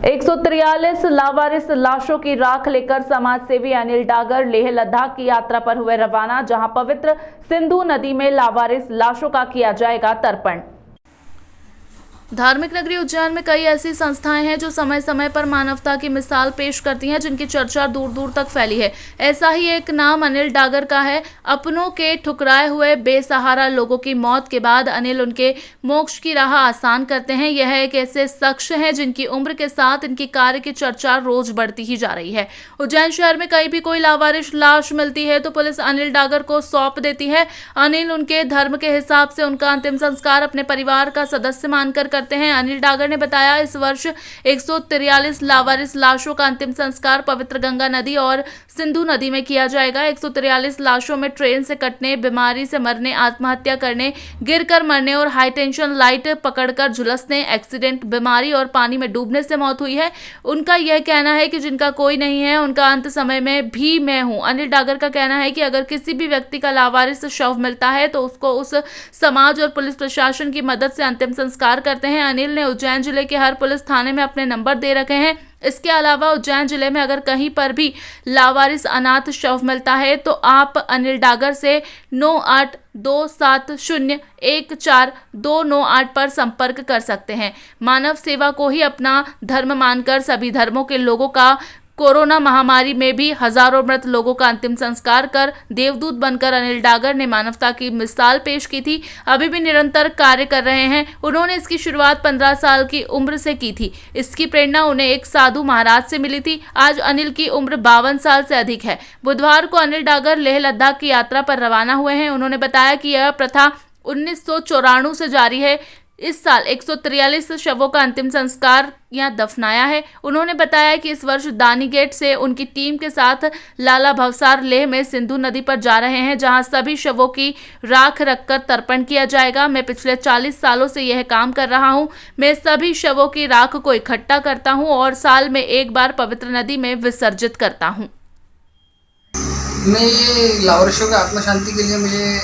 143 लावारिस लाशों की राख लेकर समाजसेवी अनिल डागर लेह लद्दाख की यात्रा पर हुए रवाना, जहां पवित्र सिंधु नदी में लावारिस लाशों का किया जाएगा तर्पण। धार्मिक नगरी उज्जैन में कई ऐसी संस्थाएं हैं जो समय समय पर मानवता की मिसाल पेश करती हैं, जिनकी चर्चा दूर दूर तक फैली है। ऐसा ही एक नाम अनिल डागर का है। अपनों के ठुकराए हुए बेसहारा लोगों की मौत के बाद अनिल उनके मोक्ष की राह आसान करते हैं। यह एक ऐसे शख्स हैं जिनकी उम्र के साथ इनकी कार्य की चर्चा रोज बढ़ती ही जा रही है। उज्जैन शहर में कहीं भी कोई लावारिस लाश मिलती है तो पुलिस अनिल डागर को सौंप देती है। अनिल उनके धर्म के हिसाब से उनका अंतिम संस्कार अपने परिवार का सदस्य मानकर करते हैं। अनिल डागर ने बताया, इस वर्ष 143 लावारिस लाशों का अंतिम संस्कार पवित्र गंगा नदी और सिंधु नदी में किया जाएगा। 143 लाशों में ट्रेन से कटने, बीमारी से मरने, आत्महत्या करने, गिरकर मरने और हाई टेंशन लाइट पकड़कर झुलसने, एक्सीडेंट, बीमारी और पानी में डूबने से मौत हुई है। उनका यह कहना है कि जिनका कोई नहीं है उनका अंत समय में भी मैं हूं। अनिल डागर का कहना है कि अगर किसी भी व्यक्ति का लावारिस शव मिलता है तो उसको उस समाज और पुलिस प्रशासन की मदद से अंतिम संस्कार करते हैं। अनिल ने उज्जैन जिले के हर पुलिस थाने में अपने नंबर दे रखे हैं। इसके अलावा उज्जैन जिले में अगर कहीं पर भी लावारिस अनाथ शव मिलता है तो आप अनिल डागर से 9827014298 पर संपर्क कर सकते हैं। मानव सेवा को ही अपना धर्म मानकर सभी धर्मों के लोगों का कोरोना महामारी में भी हजारों मृत लोगों का अंतिम संस्कार कर देवदूत बनकर अनिल डागर ने मानवता की मिसाल पेश की थी। अभी भी निरंतर कार्य कर रहे हैं। उन्होंने इसकी शुरुआत 15 साल की उम्र से की थी। इसकी प्रेरणा उन्हें एक साधु महाराज से मिली थी। आज अनिल की उम्र 52 साल से अधिक है। बुधवार को अनिल डागर लेह लद्दाख की यात्रा पर रवाना हुए हैं। उन्होंने बताया कि यह प्रथा 1994 से जारी है। इस साल 143 शवों का अंतिम संस्कार यहाँ दफनाया है। उन्होंने बताया कि इस वर्ष दानी गेट से उनकी टीम के साथ लाला भवसार लेह में सिंधु नदी पर जा रहे हैं, जहां सभी शवों की राख रखकर तर्पण किया जाएगा। मैं पिछले 40 सालों से यह काम कर रहा हूं। मैं सभी शवों की राख को इकट्ठा करता हूं और साल में एक बार पवित्र नदी में विसर्जित करता हूं। मैं ये लावारिसों की आत्मा शांति के लिए मुझे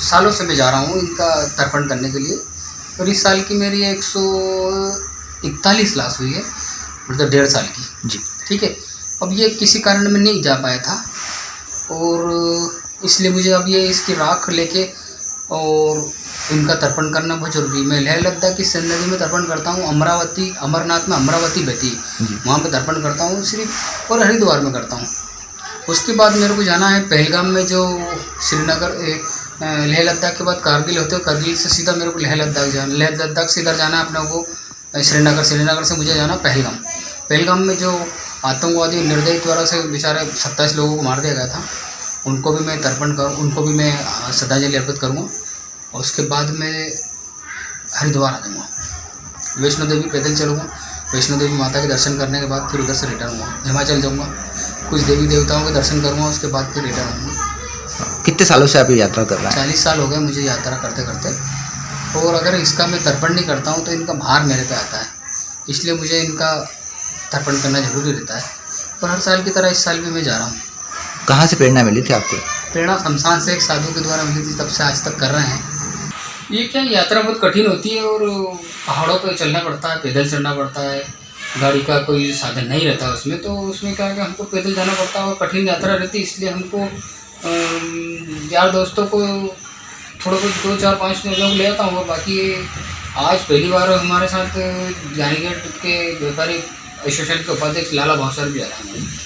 सालों से मैं जा रहा हूँ इनका तर्पण करने के लिए, और इस साल की मेरी 141 लाश हुई है, मतलब 1.5 साल की जी। ठीक है, अब ये किसी कारण में नहीं जा पाया था और इसलिए मुझे अब ये इसकी राख लेके और इनका तर्पण करना बहुत जरूरी है। मैं लेह लद्दाख की सिंधु नदी में तर्पण करता हूँ, अमरावती अमरनाथ में अमरावती बहती वहाँ पे तर्पण करता हूँ सिर्फ, और हरिद्वार में करता हूँ। उसके बाद मेरे को जाना है पहलगाम में, जो श्रीनगर लेह लद्दाख के बाद कारगिल होते हैं, कारगिल से सीधा मेरे को लेह लद्दाख से इधर जाना है अपने को श्रीनगर से मुझे जाना पहलगाम में जो आतंकवादी निर्दयी द्वारा से बेचारे 27 लोगों को मार दिया गया था, उनको भी मैं तर्पण करूँ, उनको भी मैं श्रद्धांजलि अर्पित करूँगा। और उसके बाद मैं हरिद्वार आ जाऊँगा, वैष्णो देवी पैदल चलूँगा, वैष्णो देवी माता के दर्शन करने के बाद फिर उधर से रिटर्न हुआ हिमाचल जाऊँगा, कुछ देवी देवताओं के दर्शन करूँगा, उसके बाद फिर रिटर्न होऊंगा। कितने सालों से आप ये यात्रा कर रहे हैं? 40 साल हो गए मुझे यात्रा करते करते, और अगर इसका मैं तर्पण नहीं करता हूँ तो इनका भार मेरे पे आता है, इसलिए मुझे इनका तर्पण करना जरूरी रहता है। और हर साल की तरह इस साल भी मैं जा रहा हूँ। कहाँ से प्रेरणा मिली थी आपको? प्रेरणा शमशान से एक साधु के द्वारा मिली थी, तब से आज तक कर रहे हैं। ये क्या यात्रा बहुत कठिन होती है और पहाड़ों पर चलना पड़ता है, पैदल चलना पड़ता है, गाड़ी का कोई साधन नहीं रहता उसमें, तो उसमें क्या है कि हमको पैदल जाना पड़ता है और कठिन यात्रा रहती है। इसलिए हमको यार दोस्तों को थोड़ा कुछ 2, 4, 5 लोग ले आता हूँ। बाकी आज पहली बार हमारे साथ दानी गेट के व्यापारी एसोसिएशन के उपाध्यक्ष लाला भवसार भी आ रहे हैं।